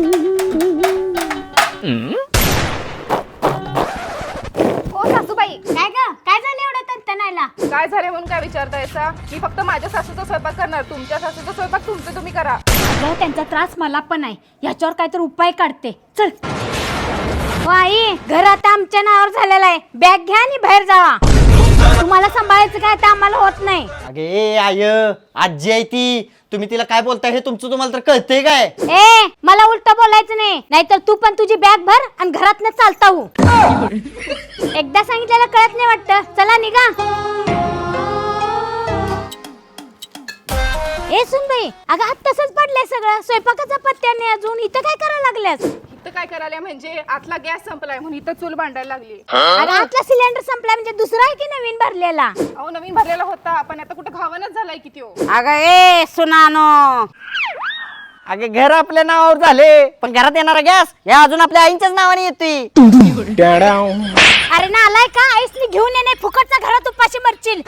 हो सासूबाई. काय ग काय झालं एवढं तंतनायला? काय झाले म्हणून काय विचारतायसा? मी फक्त माझ्या सासूचा स्वयंपाक करणार, तुमच्या सासूचा स्वयंपाक तुमचं तुम्ही करा. अगं त्यांचा त्रास मला पण आहे, याच्यावर काहीतरी उपाय काढते. चल हो आई, घर आता आमच्या नावावर झालेलं आहे. बॅग घ्या आणि बाहेर जावा. तुम्हाला सांभाळायचं काय तर आम्हाला होत नाही. अगे आय आजी आहे ती, तुम्ही तिला काय बोलताय हे तुमचं तुम्हाला तर कळतंय काय? ए मला उलट बोलायचं नाही, नाहीतर तू पण तुझी बॅग भर आणि घरातनं चालता हो. एकदा सांगितलेलं कळत नाही वाटतं. चला निघा. ए सुनबाई, अगं आज तसंच पडलंय सगळं. स्वयंपाकाचा पत्त्या नाही अजून. इथं काय करायला लागल्यास? इथं काय करायला म्हणजे आतला गॅस संपलाय म्हणून इथं चूल भांडायला लागली. अगं आतला सिलेंडर संपला म्हणजे दुसरा आहे की नवीन भरलेला? अहो नवीन भरलेला होता पण आता कुठं घावनच झालाय की त्यो. अगं ए सुनानो, अगे घर आपल्या नावावर झाले पण घरात येणारा गॅस या अजून आपल्या आईच्याच नावाने येतोय. अरे ना आलाय का? आईसनी घेऊन येणे फुकटचा घरात उपाशी मरशील.